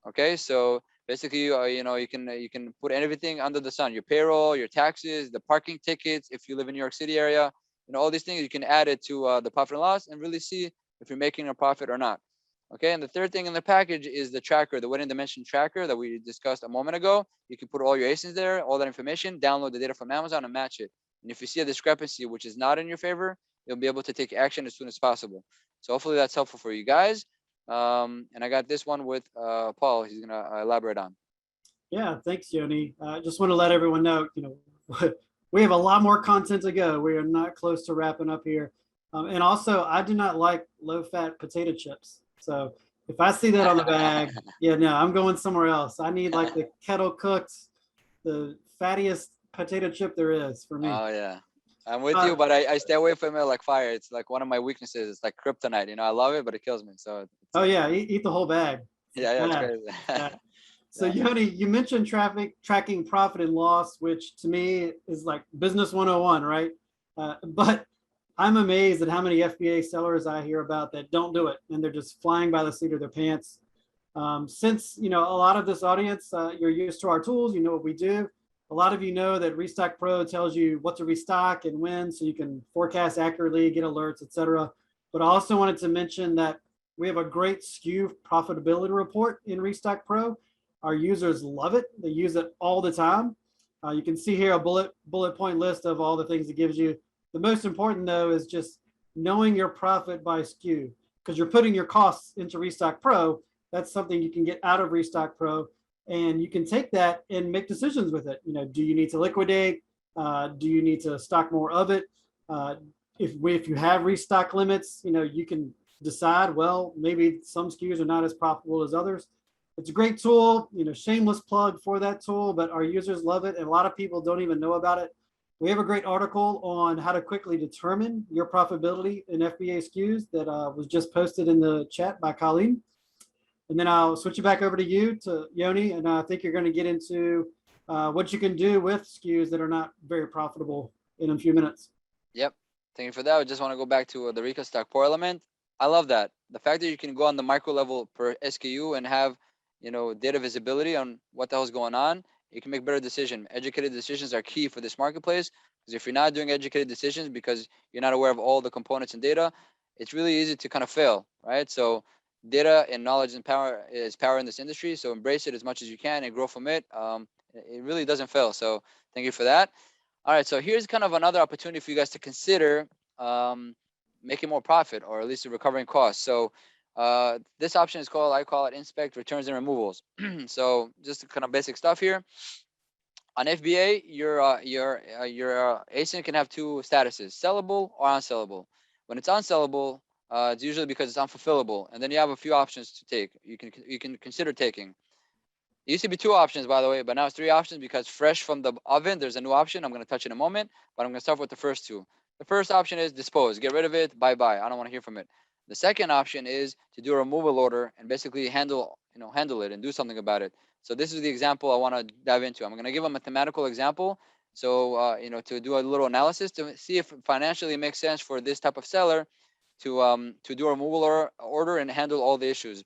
Okay, so basically, you can put everything under the sun: your payroll, your taxes, the parking tickets if you live in New York City area. All these things, you can add it to the profit and loss and really see if you're making a profit or not. Okay, and the third thing in the package is the tracker, the weight and dimension tracker that we discussed a moment ago. You can put all your ASINs there, all that information, download the data from Amazon and match it. And if you see a discrepancy which is not in your favor, you'll be able to take action as soon as possible. So hopefully that's helpful for you guys. And I got this one with Paul. He's gonna elaborate on. Yeah, thanks, Yoni. I just want to let everyone know, we have a lot more content to go. We are not close to wrapping up here. And also, I do not like low-fat potato chips. So if I see that on the bag, yeah, no, I'm going somewhere else. I need like the kettle cooked, the fattiest potato chip there is for me. Oh yeah. I'm with you, but I stay away from it like fire. It's like one of my weaknesses. It's like kryptonite. You know, I love it, but it kills me. So Oh yeah, eat the whole bag. yeah, yeah, it's Yeah. crazy. Yeah. So Yeah. Yoni, you mentioned tracking profit and loss, which to me is like business 101, right? But I'm amazed at how many FBA sellers I hear about that don't do it, and they're just flying by the seat of their pants. Since a lot of this audience, you're used to our tools, you know what we do. A lot of you know that Restock Pro tells you what to restock and when, so you can forecast accurately, get alerts, etc. But I also wanted to mention that we have a great SKU profitability report in Restock Pro. Our users love it; they use it all the time. You can see here a bullet point list of all the things it gives you. The most important though is just knowing your profit by SKU, because you're putting your costs into Restock Pro. That's something you can get out of Restock Pro, and you can take that and make decisions with it. Do you need to liquidate? Do you need to stock more of it? If you have restock limits, you can decide, well, maybe some SKUs are not as profitable as others. It's a great tool, shameless plug for that tool, but our users love it, and a lot of people don't even know about it. We have a great article on how to quickly determine your profitability in FBA SKUs that was just posted in the chat by Colleen. And then I'll switch it back over to you, to Yoni, and I think you're going to get into what you can do with SKUs that are not very profitable in a few minutes. Yep. Thank you for that. I just want to go back to the Reconcile Pro element. I love that. The fact that you can go on the micro level per SKU and have, data visibility on what the hell's going on, you can make better decisions. Educated decisions are key for this marketplace, because if you're not doing educated decisions because you're not aware of all the components and data, it's really easy to kind of fail, right? So data and knowledge and power is power in this industry. So embrace it as much as you can and grow from it. It really doesn't fail. So thank you for that. All right, so here's kind of another opportunity for you guys to consider making more profit, or at least recovering costs. So this option is called, I call it inspect, returns, and removals. So just kind of basic stuff here. On FBA, your ASIN can have two statuses: sellable or unsellable. When it's unsellable, it's usually because it's unfulfillable, and then you have a few options to take. You can consider taking. It used to be two options, by the way, but now it's three options because fresh from the oven, there's a new option. I'm going to touch in a moment, but I'm going to start with the first two. The first option is dispose, get rid of it, bye-bye. I don't want to hear from it. The second option is to do a removal order and basically handle it and do something about it. So this is the example I want to dive into. I'm going to give a mathematical example. So, to do a little analysis to see if financially it makes sense for this type of seller to do a removal order and handle all the issues.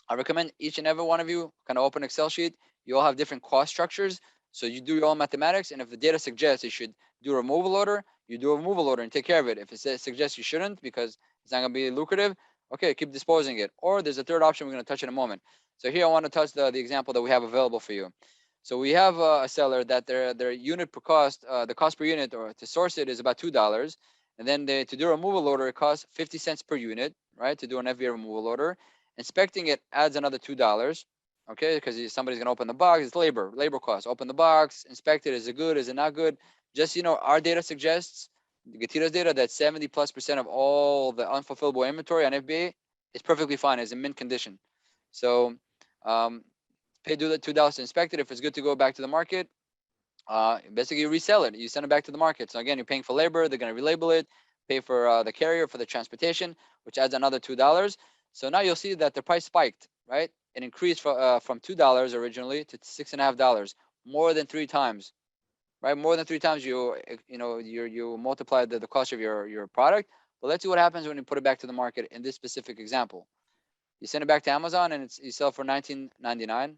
I recommend each and every one of you kind of open Excel sheet. You all have different cost structures. So you do your own mathematics. And if the data suggests you should do a removal order, you do a removal order and take care of it. If it suggests you shouldn't because it's not going to be lucrative, okay, keep disposing it. Or there's a third option we're going to touch in a moment. So here I want to touch the example that we have available for you. So we have a seller that their unit per cost, the cost per unit or to source it is about $2. And then to do a removal order, it costs 50 cents per unit, right? To do an FBA removal order. Inspecting it adds another $2, okay? Because somebody's gonna open the box. It's labor costs. Open the box, inspect it. Is it good? Is it not good? Just our data suggests, GETIDA's data, that 70+% of all the unfulfillable inventory on FBA is perfectly fine, is in mint condition. So pay the $2 to inspect it. If it's good to go back to the market, basically you resell it. You send it back to the market. So again, you're paying for labor. They're gonna relabel it. Pay for the carrier, for the transportation, which adds another $2. So now you'll see that the price spiked, right? It increased from $2 originally to $6.50, more than 3 times, right? More than 3 times you multiply the cost of your product. But let's see what happens when you put it back to the market in this specific example. You send it back to Amazon and you sell for $19.99,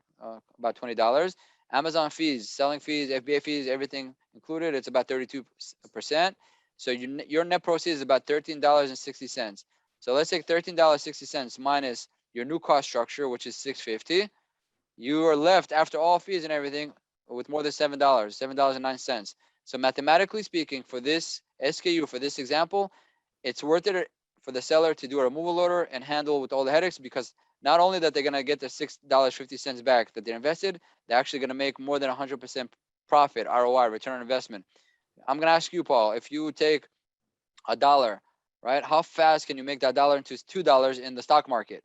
about $20. Amazon fees, selling fees, FBA fees, everything included, it's about 32%. So your net proceeds is about $13.60. So let's take $13.60 minus your new cost structure, which is $6.50. You are left after all fees and everything with more than $7, $7.09. So mathematically speaking, for this SKU, for this example, it's worth it for the seller to do a removal order and handle with all the headaches, because not only that they're going to get the $6.50 back that they invested, they're actually going to make more than 100% profit, ROI, return on investment. I'm going to ask you, Paul, if you take $1, right? How fast can you make that dollar into $2 in the stock market?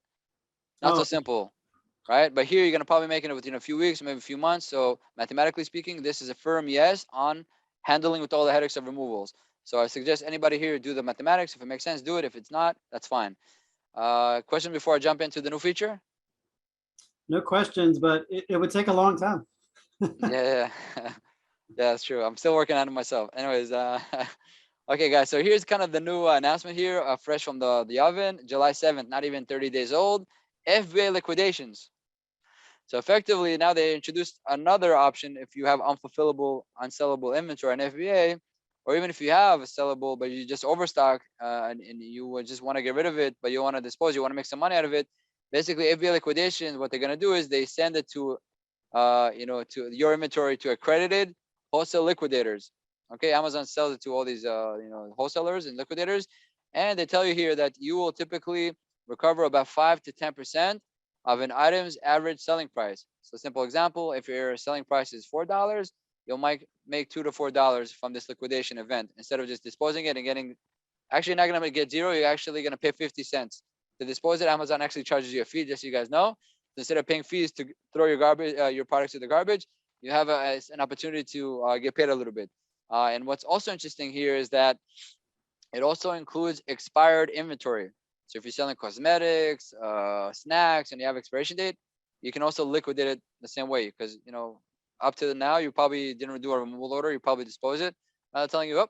Not so simple, right? But here you're going to probably make it within a few weeks, maybe a few months. So mathematically speaking, this is a firm yes on handling with all the headaches of removals. So I suggest anybody here do the mathematics. If it makes sense, do it. If it's not, that's fine. Question before I jump into the new feature? No questions, but it would take a long time. Yeah, yeah, that's true. I'm still working on it myself. Anyways, okay, guys. So here's kind of the new announcement here, fresh from the oven, July 7th, not even 30 days old. FBA liquidations. So effectively, now they introduced another option if you have unfulfillable, unsellable inventory on FBA, or even if you have a sellable, but you just overstock and you would just want to get rid of it, but you want to dispose, you want to make some money out of it. Basically, FBA liquidations, what they're going to do is they send it to, to your inventory to accredited wholesale liquidators. Okay, Amazon sells it to all these, wholesalers and liquidators, and they tell you here that you will typically recover about 5 to 10% of an item's average selling price. So simple example, if your selling price is $4, you might make $2 to $4 from this liquidation event instead of just disposing it and getting, actually not gonna get zero, you're actually gonna pay 50 cents. To dispose it, Amazon actually charges you a fee, just so you guys know. So instead of paying fees to throw your garbage, your products to the garbage, you have an opportunity to get paid a little bit. And what's also interesting here is that it also includes expired inventory. So if you're selling cosmetics, snacks, and you have expiration date, you can also liquidate it the same way because, up to now, you probably didn't do a removal order. You probably dispose it. Now they're telling you, oh,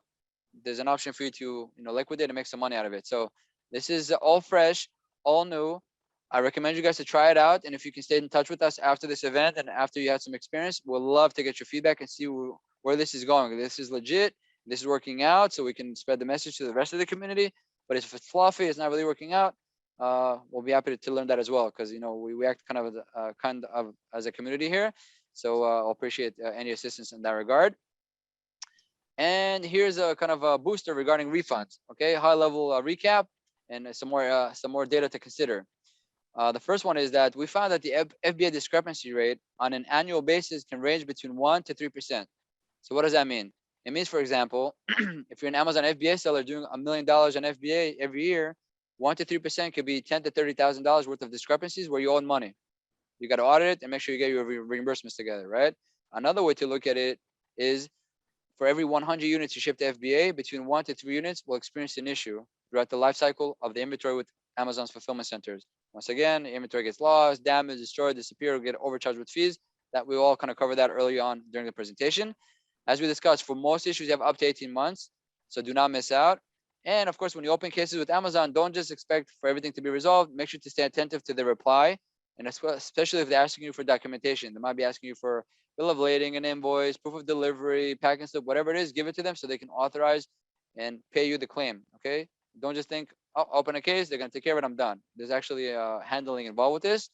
there's an option for you to, liquidate and make some money out of it. So this is all fresh, all new. I recommend you guys to try it out. And if you can stay in touch with us after this event and after you had some experience, we'll love to get your feedback and see where this is going. This is legit. This is working out, so we can spread the message to the rest of the community. But if it's fluffy, it's not really working out, we'll be happy to learn that as well, because we act kind of as a community here. So I'll appreciate any assistance in that regard. And here's a kind of a booster regarding refunds. Okay, high level recap and some more data to consider. The first one is that we found that the FBA discrepancy rate on an annual basis can range between 1 to 3%. So what does that mean? It means, for example, if you're an Amazon FBA seller doing $1 million on FBA every year, 1 to 3% could be $10,000 to $30,000 worth of discrepancies where you owe money. You got to audit it and make sure you get your reimbursements together, right? Another way to look at it is for every 100 units you ship to FBA, between 1 to 3 units will experience an issue throughout the life cycle of the inventory with Amazon's fulfillment centers. Once again, the inventory gets lost, damaged, destroyed, disappear, or get overcharged with fees. That we all kind of covered that early on during the presentation. As we discussed, for most issues, you have up to 18 months, so do not miss out. And of course, when you open cases with Amazon, don't just expect for everything to be resolved. Make sure to stay attentive to the reply, and especially if they're asking you for documentation. They might be asking you for bill of lading, an invoice, proof of delivery, packing slip, whatever it is, give it to them so they can authorize and pay you the claim, okay? Don't just think, oh, open a case, they're gonna take care of it, I'm done. There's actually handling involved with this.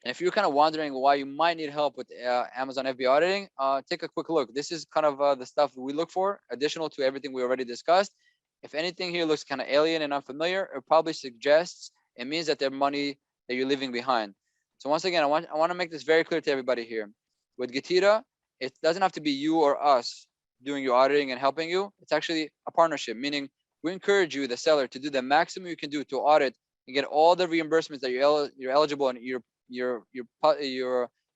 And if you're kind of wondering why you might need help with Amazon FBA auditing, take a quick look. This is kind of the stuff we look for, additional to everything we already discussed. If anything here looks kind of alien and unfamiliar, it probably suggests it means that there's money that you're leaving behind. So once again, I want to make this very clear to everybody here. With GETIDA, it doesn't have to be you or us doing your auditing and helping you. It's actually a partnership, meaning we encourage you, the seller, to do the maximum you can do to audit and get all the reimbursements that you're eligible and you're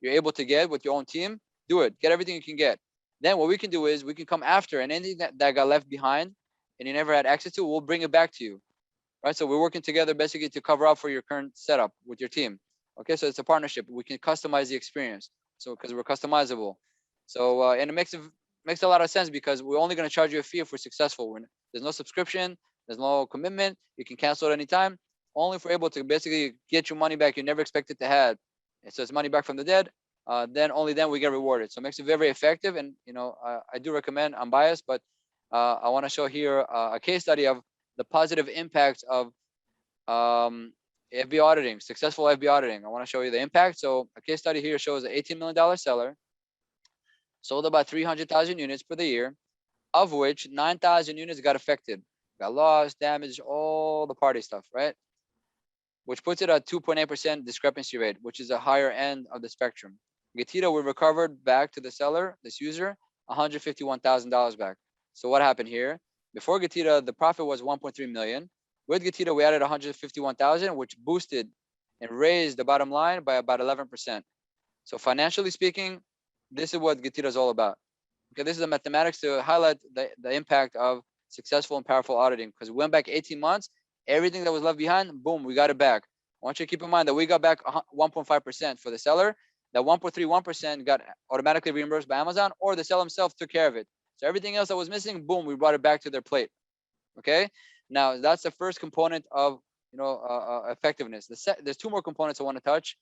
able to get with your own team. Do it. Get everything you can get. Then what we can do is we can come after, and anything that got left behind and you never had access to, we'll bring it back to you. Right? So we're working together basically to cover up for your current setup with your team. Okay, so it's a partnership. We can customize the experience. So because we're customizable. So and it makes a lot of sense because we're only going to charge you a fee if we're successful. There's no subscription, there's no commitment. You can cancel at any time. Only if we're able to basically get your money back you never expected to have. And so it's money back from the dead. Then only then we get rewarded. So it makes it very, very effective. And I do recommend. I'm biased, but I want to show here a case study of the positive impact of FBA auditing, successful FBA auditing. I want to show you the impact. So a case study here shows an $18 million seller sold about 300,000 units for the year, of which 9,000 units got affected, got lost, damaged, all the party stuff, right? Which puts it at 2.8% discrepancy rate, which is a higher end of the spectrum. GETIDA will recovered back to the seller, this user, $151,000 back. So what happened here? Before GETIDA, the profit was 1.3 million. With GETIDA, we added 151,000, which boosted and raised the bottom line by about 11%. So financially speaking, this is what GETIDA is all about. Okay, this is the mathematics to highlight the impact of successful and powerful auditing, because we went back 18 months, everything that was left behind, boom, we got it back. I want you to keep in mind that we got back 1.5% for the seller. That 1.31% got automatically reimbursed by Amazon, or the seller himself took care of it. So everything else that was missing, boom, we brought it back to their plate. Okay, now that's the first component of effectiveness. There's two more components I want to touch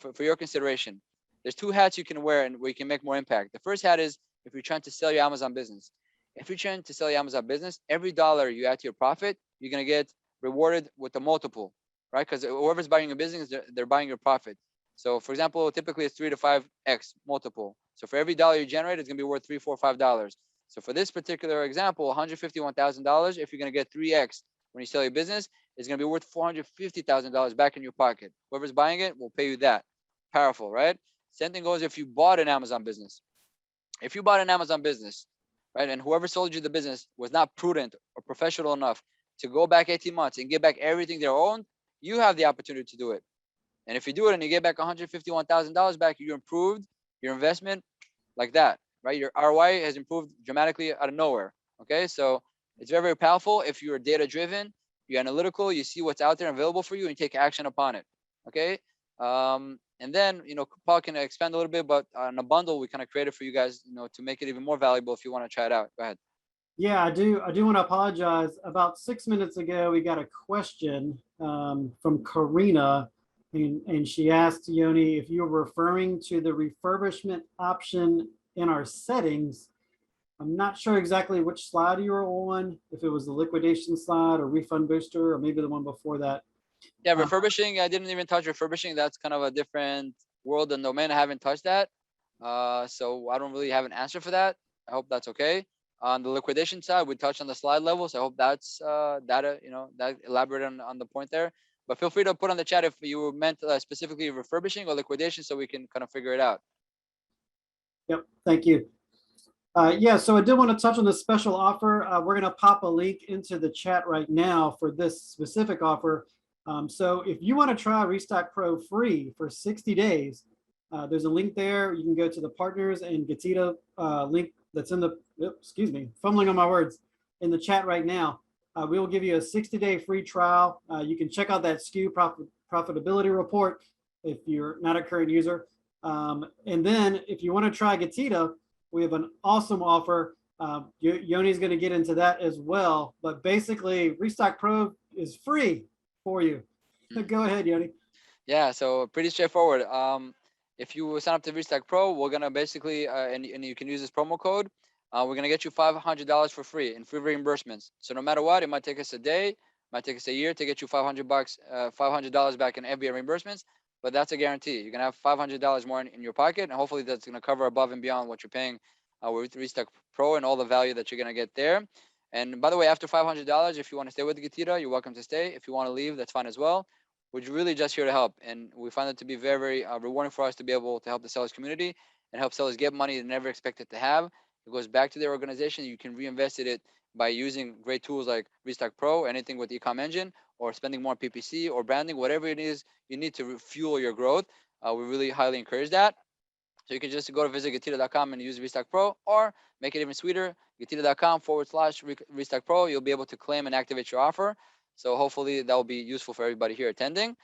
for your consideration. There's two hats you can wear and where you can make more impact. The first hat is if you're trying to sell your Amazon business. If you're trying to sell your Amazon business, every dollar you add to your profit, you're gonna get rewarded with a multiple, right? Because whoever's buying your business, they're buying your profit. So for example, typically it's 3 to 5x multiple. So for every dollar you generate, it's gonna be worth $3, $4, $5. So for this particular example, $151,000, if you're gonna get 3x when you sell your business, it's gonna be worth $450,000 back in your pocket. Whoever's buying it will pay you that. Powerful, right? Same thing goes if you bought an Amazon business. If you bought an Amazon business, right, and whoever sold you the business was not prudent or professional enough to go back 18 months and get back everything they owned, you have the opportunity to do it. And if you do it and you get back $151,000 back, you improved your investment like that, right? Your ROI has improved dramatically out of nowhere. Okay, so it's very, very powerful if you're data driven, you're analytical, you see what's out there available for you, and you take action upon it. Okay, and then Paul can expand a little bit, but on a bundle we kind of created for you guys, to make it even more valuable if you want to try it out. Go ahead. Yeah, I do want to apologize. About 6 minutes ago, we got a question from Karina, and she asked Yoni if you were referring to the refurbishment option in our settings. I'm not sure exactly which slide you were on, if it was the liquidation slide or refund booster, or maybe the one before that. Yeah, refurbishing, I didn't even touch refurbishing. That's kind of a different world and domain. I haven't touched that. So I don't really have an answer for that. I hope that's okay. On the liquidation side, we touched on the slide level. So I hope that's data, that elaborate on the point there. But feel free to put on the chat if you meant specifically refurbishing or liquidation, so we can kind of figure it out. Yep, thank you. Yeah, so I did want to touch on the special offer. We're going to pop a link into the chat right now for this specific offer. So if you want to try Restock Pro free for 60 days, there's a link there. You can go to the partners and GETIDA link that's in the, fumbling on my words, in the chat right now. We will give you a 60-day free trial. You can check out that SKU profitability report if you're not a current user. And then if you want to try GETIDA, we have an awesome offer. Yoni's going to get into that as well. But basically, Restock Pro is free for you. Go ahead, Yoni. Yeah, so pretty straightforward. If you sign up to Restock Pro, we're gonna basically, and you can use this promo code. We're gonna get you $500 for free in free reimbursements. So no matter what, it might take us a day, might take us a year to get you $500 back in FBA reimbursements, but that's a guarantee. You're gonna have $500 more in your pocket, and hopefully that's gonna cover above and beyond what you're paying with Restock Pro and all the value that you're gonna get there. And by the way, after $500, if you want to stay with GETIDA, you're welcome to stay. If you want to leave, that's fine as well. We're really just here to help, and we find it to be very, very rewarding for us to be able to help the sellers community and help sellers get money they never expected to have. It goes back to their organization. You can reinvest it by using great tools like Restock Pro, anything with eComEngine, or spending more PPC or branding, whatever it is you need to fuel your growth. We really highly encourage that. So you can just go to visit GETIDA.com and use Restock Pro, or make it even sweeter, GETIDA.com/Restock Pro. You'll be able to claim and activate your offer. So hopefully that will be useful for everybody here attending.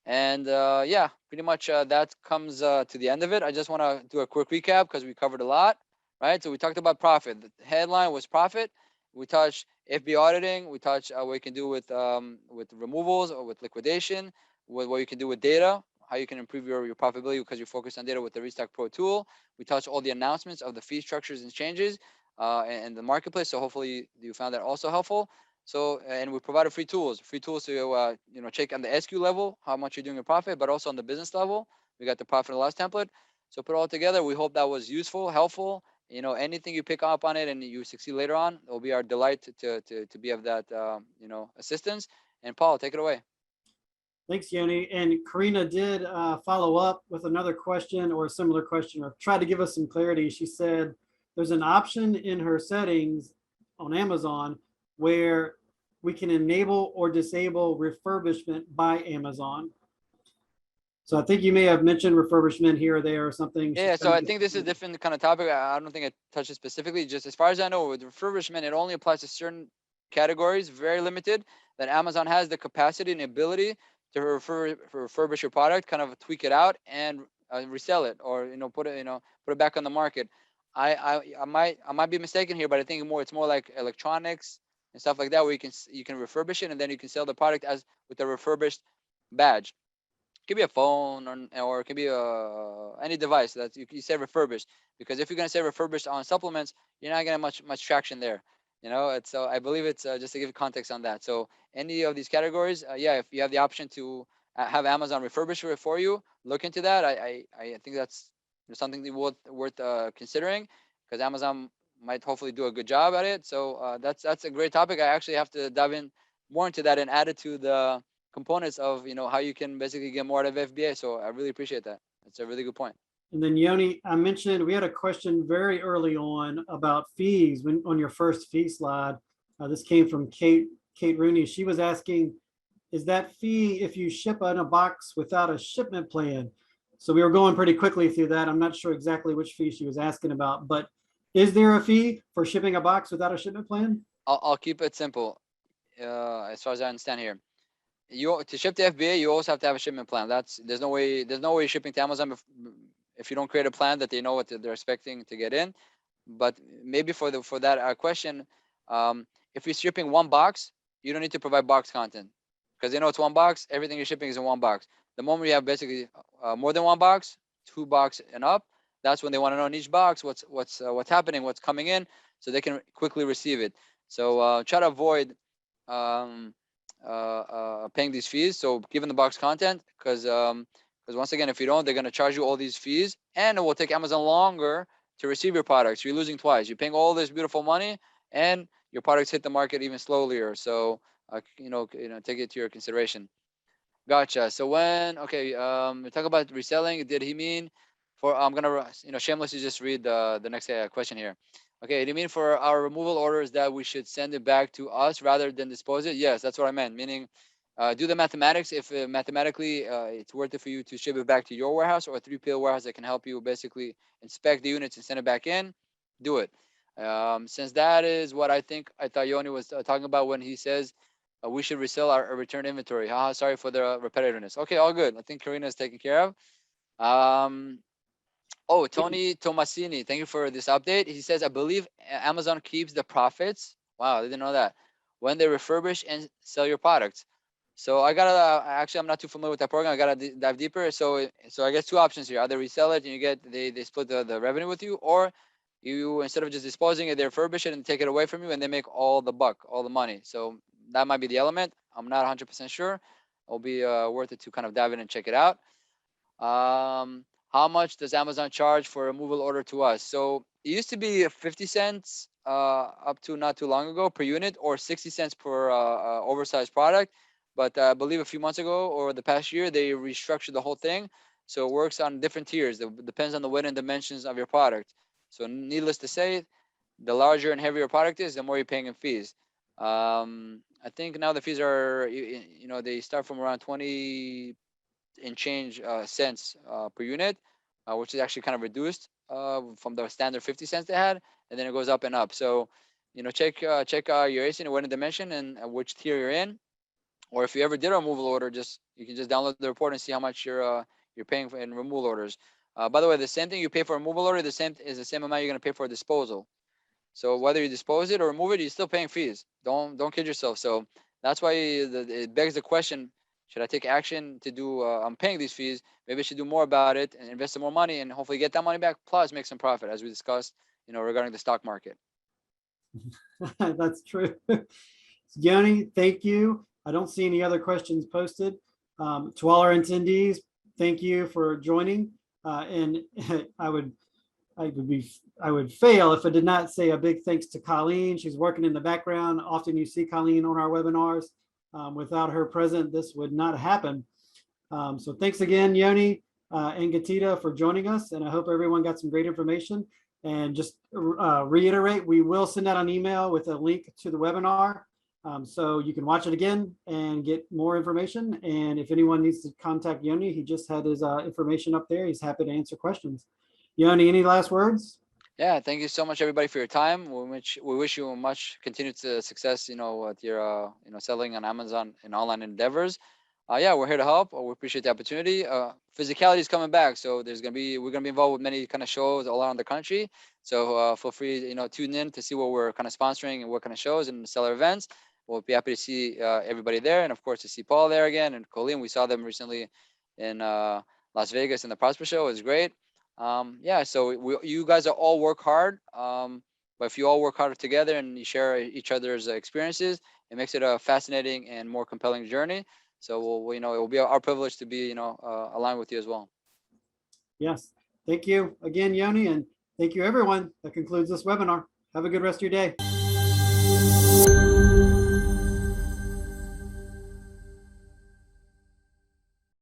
And yeah, pretty much that comes to the end of it. I just want to do a quick recap because we covered a lot, right? So we talked about profit. The headline was profit. We touched FBA auditing. We touched what you can do with removals or with liquidation, with what you can do with data, how you can improve your profitability because you're focused on data with the Restock Pro tool. We touched all the announcements of the fee structures and changes and the marketplace. So hopefully you found that also helpful. So, and we provided free tools to check on the SKU level how much you're doing in profit, but also on the business level. We got the profit and loss template. So put it all together. We hope that was useful, helpful. Anything you pick up on it and you succeed later on, it will be our delight to be of that assistance. And Paul, take it away. Thanks, Yoni. And Karina did follow up with another question or a similar question, or tried to give us some clarity. She said there's an option in her settings on Amazon where we can enable or disable refurbishment by Amazon. So I think you may have mentioned refurbishment here or there or something. Yeah, so I think this is a different kind of topic. I don't think it touches specifically. Just as far as I know, with refurbishment, it only applies to certain categories, very limited, that Amazon has the capacity and ability to refurbish your product, kind of tweak it out and resell it, or put it back on the market. I might be mistaken here, but I think it's more like electronics and stuff like that, where you can refurbish it and then you can sell the product as with a refurbished badge. It could be a phone, or it could be any device that you say refurbished, because if you're gonna say refurbished on supplements, you're not gonna much traction there. It's so I believe it's just to give context on that. So any of these categories, yeah, if you have the option to have Amazon refurbish it for you, look into that. I think that's something worth considering, because Amazon might hopefully do a good job at it. So that's a great topic. I actually have to dive in more into that and add it to the components of how you can basically get more out of FBA. So I really appreciate that. That's a really good point. And then Yoni, I mentioned we had a question very early on about fees on your first fee slide. This came from Kate Rooney. She was asking, is that fee if you ship in a box without a shipment plan? So we were going pretty quickly through that. I'm not sure exactly which fee she was asking about, but is there a fee for shipping a box without a shipment plan? I'll keep it simple. As far as I understand here, to ship to FBA, you also have to have a shipment plan. There's no way shipping to Amazon if you don't create a plan that they know what they're expecting to get in. But maybe for that question, if you're shipping one box, you don't need to provide box content, because they know it's one box. Everything you're shipping is in one box. The moment you have basically more than one box, 2 box and up, that's when they want to know in each box what's happening, what's coming in, so they can quickly receive it. So try to avoid paying these fees. So given the box content, because once again, if you don't, they're going to charge you all these fees, and it will take Amazon longer to receive your products. You're losing twice. You're paying all this beautiful money, and your products hit the market even slower. So take it to your consideration. Gotcha. So we talk about reselling. Did he mean for I'm gonna shamelessly just read the next question here. Okay, do you mean for our removal orders that we should send it back to us rather than dispose it? Yes, that's what I meant. Meaning, do the mathematics. If mathematically it's worth it for you to ship it back to your warehouse or a 3PL warehouse that can help you basically inspect the units and send it back in, do it. Since that is what I thought Yoni was talking about when he says we should resell our return inventory. Sorry for the repetitiveness. Okay, all good. I think Karina is taken care of. Tony Tomasini, thank you for this update. He says, I believe Amazon keeps the profits. Wow, I didn't know that. When they refurbish and sell your products. So I gotta actually, I'm not too familiar with that program. I gotta dive deeper. So I guess 2 options here: either resell it and they split the revenue with you, or you, instead of just disposing it, they refurbish it and take it away from you, and they make all the money. So that might be the element. I'm not 100% sure. It'll be worth it to kind of dive in and check it out. How much does Amazon charge for a removal order to us? So it used to be 50 cents up to not too long ago per unit, or 60 cents per oversized product. But I believe a few months ago or the past year, they restructured the whole thing. So it works on different tiers. It depends on the weight and dimensions of your product. So needless to say, the larger and heavier product is, the more you're paying in fees. I think now the fees are, they start from around 20 and change cents per unit, which is actually kind of reduced from the standard 50 cents they had, and then it goes up and up. So, check your ASIN and weight and dimension and which tier you're in. Or if you ever did a removal order, you can just download the report and see how much you're paying for in removal orders. By the way, the same thing you pay for a removal order, the same amount you're going to pay for a disposal. So whether you dispose it or remove it, you're still paying fees. Don't kid yourself. So that's why it begs the question: should I take action to do? I'm paying these fees. Maybe I should do more about it and invest some more money and hopefully get that money back, plus make some profit, as we discussed, regarding the stock market. That's true. Yoni, thank you. I don't see any other questions posted. To all our attendees, thank you for joining. And I would fail if I did not say a big thanks to Colleen. She's working in the background. Often you see Colleen on our webinars. Without her present, this would not happen. So thanks again, Yoni and GETIDA, for joining us. And I hope everyone got some great information. And just reiterate, we will send out an email with a link to the webinar. So you can watch it again and get more information. And if anyone needs to contact Yoni, he just had his information up there. He's happy to answer questions. Yoni, any last words? Yeah, thank you so much, everybody, for your time. We wish you much continued success, with your, selling on Amazon and online endeavors. Yeah, we're here to help. We appreciate the opportunity. Physicality is coming back, so we're gonna be involved with many kind of shows all around the country. So feel free, tune in to see what we're kind of sponsoring and what kind of shows and seller events. We'll be happy to see everybody there, and of course to see Paul there again and Colleen. We saw them recently in Las Vegas in the Prosper Show. It was great. Yeah, so you guys are all work hard. But if you all work harder together and you share each other's experiences, it makes it a fascinating and more compelling journey. So it will be our privilege to be, aligned with you as well. Yes. Thank you again, Yoni, and thank you, everyone. That concludes this webinar. Have a good rest of your day.